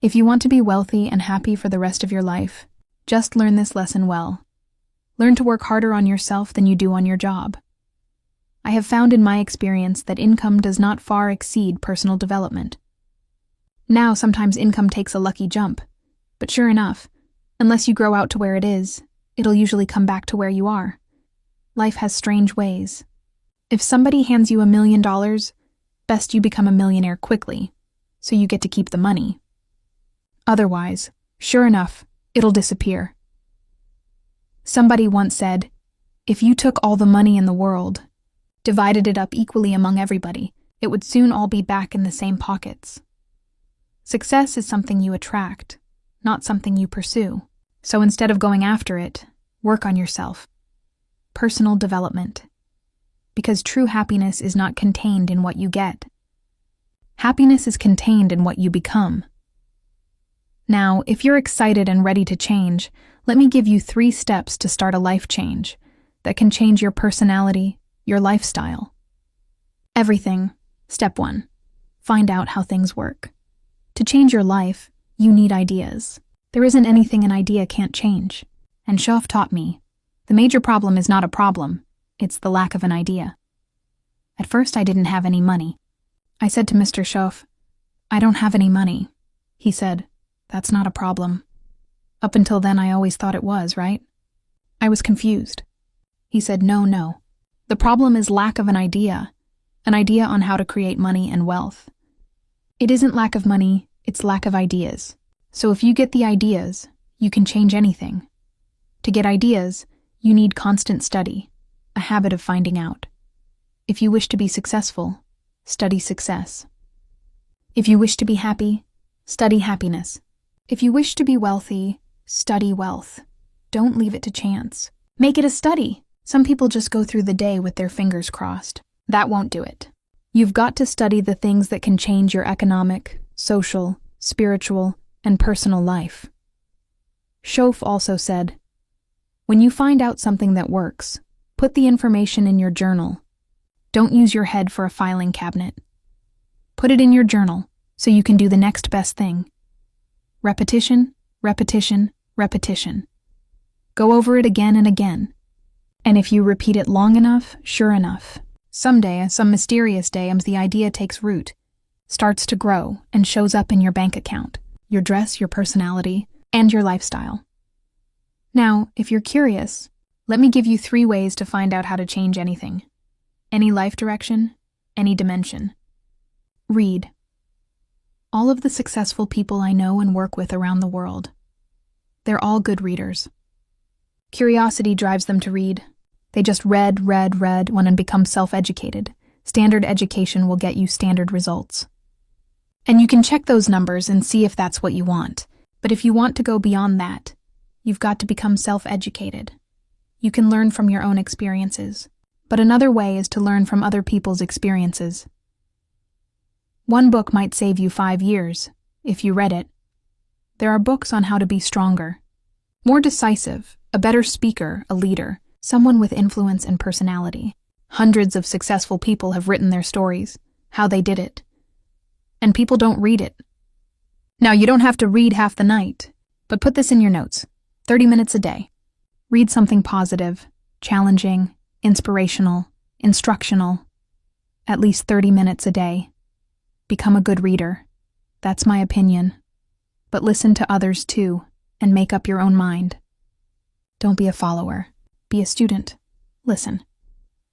If you want to be wealthy and happy for the rest of your life, just learn this lesson well. Learn to work harder on yourself than you do on your job. I have found in my experience that income does not far exceed personal development. Now, sometimes income takes a lucky jump, but sure enough, unless you grow out to where it is, it'll usually come back to where you are. Life has strange ways. If somebody hands you $1 million, best you become a millionaire quickly, so you get to keep the money. Otherwise, sure enough, it'll disappear. Somebody once said, if you took all the money in the world, divided it up equally among everybody, it would soon all be back in the same pockets. Success is something you attract, not something you pursue. So instead of going after it, work on yourself. Personal development. Because true happiness is not contained in what you get. Happiness is contained in what you become. Now, if you're excited and ready to change, let me give you 3 steps to start a life change that can change your personality, your lifestyle. Everything. Step 1. Find out how things work. To change your life, you need ideas. There isn't anything an idea can't change. And Shoaff taught me, the major problem is not a problem, it's the lack of an idea. At first I didn't have any money. I said to Mr. Shoaff, I don't have any money. He said, that's not a problem. Up until then I always thought it was, right? I was confused. He said, no. The problem is lack of an idea on how to create money and wealth. It isn't lack of money, it's lack of ideas. So if you get the ideas, you can change anything. To get ideas, you need constant study, a habit of finding out. If you wish to be successful, study success. If you wish to be happy, study happiness. If you wish to be wealthy, study wealth. Don't leave it to chance. Make it a study. Some people just go through the day with their fingers crossed. That won't do it. You've got to study the things that can change your economic, social, spiritual, and personal life. Shoaff also said, when you find out something that works, put the information in your journal. Don't use your head for a filing cabinet. Put it in your journal so you can do the next best thing. Repetition, repetition, repetition. Go over it again and again. And if you repeat it long enough, sure enough, someday, some mysterious day, the idea takes root, starts to grow, and shows up in your bank account, your dress, your personality, and your lifestyle. Now, if you're curious, let me give you 3 ways to find out how to change anything. Any life direction, any dimension. Read. All of the successful people I know and work with around the world, they're all good readers. Curiosity drives them to read. They just read and become self-educated. Standard education will get you standard results. And you can check those numbers and see if that's what you want. But if you want to go beyond that, you've got to become self-educated. You can learn from your own experiences. But another way is to learn from other people's experiences. One book might save you 5 years, if you read it. There are books on how to be stronger, more decisive, a better speaker, a leader, someone with influence and personality. Hundreds of successful people have written their stories, how they did it. And people don't read it. Now, you don't have to read half the night, but put this in your notes. 30 minutes a day. Read something positive, challenging, inspirational, instructional. At least 30 minutes a day. Become a good reader. That's my opinion. But listen to others too, and make up your own mind. Don't be a follower. Be a student. Listen.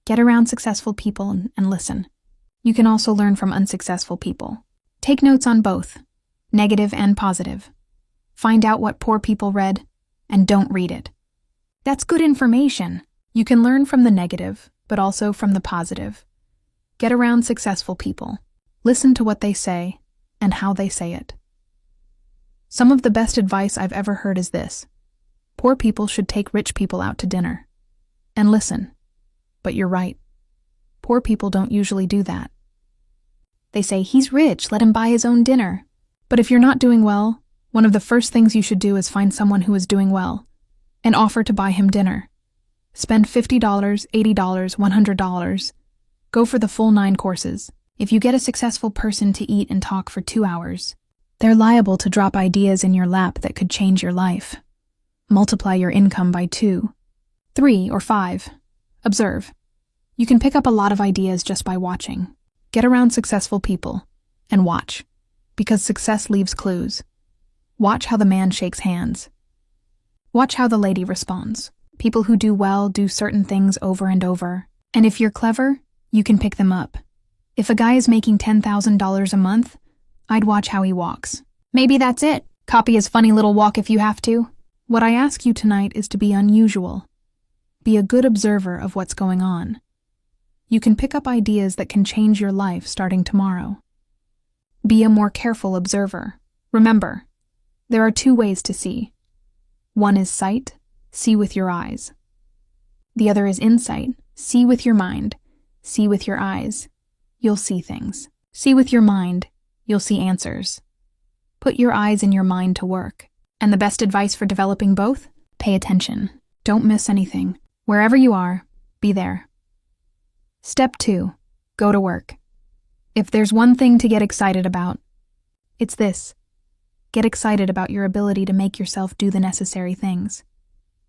Get around successful people and listen. You can also learn from unsuccessful people. Take notes on both, negative and positive. Find out what poor people read, and don't read it. That's good information. You can learn from the negative, but also from the positive. Get around successful people. Listen to what they say and how they say it. Some of the best advice I've ever heard is this. Poor people should take rich people out to dinner. And listen. But you're right. Poor people don't usually do that. They say, he's rich, let him buy his own dinner. But if you're not doing well, one of the first things you should do is find someone who is doing well and offer to buy him dinner. Spend $50, $80, $100. Go for the full 9 courses. If you get a successful person to eat and talk for 2 hours, They're liable to drop ideas in your lap that could change your life. Multiply your income by 2, 3, or 5. Observe. You can pick up a lot of ideas just by watching. Get around successful people and watch, because success leaves clues. Watch how the man shakes hands. Watch how the lady responds. People who do well do certain things over and over. And if you're clever, you can pick them up. If a guy is making $10,000 a month, I'd watch how he walks. Maybe that's it. Copy his funny little walk if you have to. What I ask you tonight is to be unusual. Be a good observer of what's going on. You can pick up ideas that can change your life starting tomorrow. Be a more careful observer. Remember, there are 2 ways to see. One is sight, see with your eyes. The other is insight, see with your mind, see with your eyes. You'll see things. See with your mind, you'll see answers. Put your eyes and your mind to work. And the best advice for developing both? Pay attention. Don't miss anything. Wherever you are, be there. Step 2. Go to work. If there's one thing to get excited about, it's this. Get excited about your ability to make yourself do the necessary things.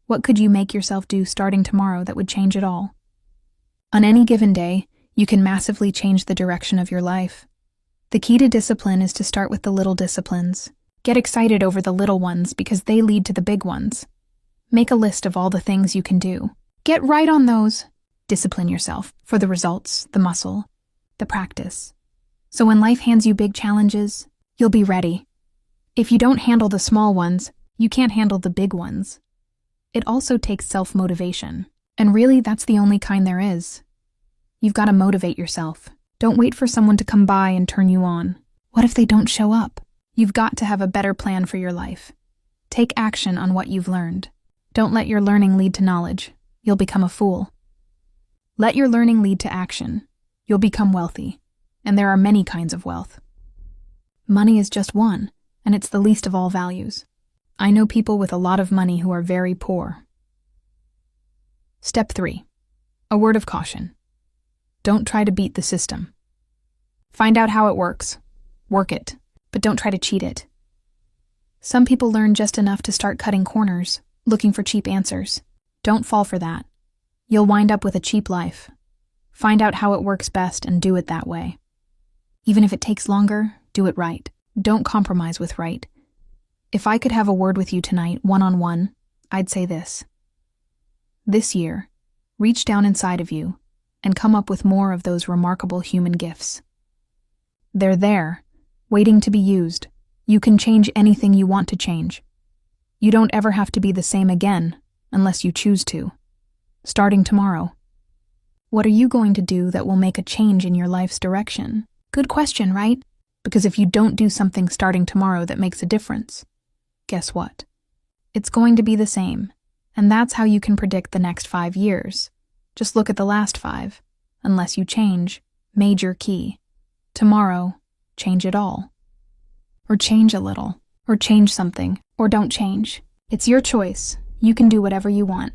What could you make yourself do starting tomorrow that would change it all? On any given day, you can massively change the direction of your life. The key to discipline is to start with the little disciplines. Get excited over the little ones because they lead to the big ones. Make a list of all the things you can do. Get right on those. Discipline yourself for the results, the muscle, the practice. So when life hands you big challenges, you'll be ready. If you don't handle the small ones, you can't handle the big ones. It also takes self-motivation. And really, that's the only kind there is. You've got to motivate yourself. Don't wait for someone to come by and turn you on. What if they don't show up? You've got to have a better plan for your life. Take action on what you've learned. Don't let your learning lead to knowledge. You'll become a fool. Let your learning lead to action. You'll become wealthy. And there are many kinds of wealth. Money is just one, and it's the least of all values. I know people with a lot of money who are very poor. Step 3. A word of caution. Don't try to beat the system. Find out how it works. Work it, but don't try to cheat it. Some people learn just enough to start cutting corners, looking for cheap answers. Don't fall for that. You'll wind up with a cheap life. Find out how it works best and do it that way. Even if it takes longer, do it right. Don't compromise with right. If I could have a word with you tonight, one-on-one, I'd say this. This year, reach down inside of you and come up with more of those remarkable human gifts. They're there, waiting to be used. You can change anything you want to change. You don't ever have to be the same again, unless you choose to. Starting tomorrow. What are you going to do that will make a change in your life's direction? Good question, right? Because if you don't do something starting tomorrow that makes a difference, guess what? It's going to be the same, and that's how you can predict the next 5 years. Just look at the last 5. Unless you change, major key. Tomorrow, change it all. Or change a little. Or change something. Or don't change. It's your choice. You can do whatever you want.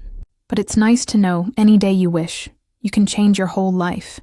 But it's nice to know any day you wish, you can change your whole life.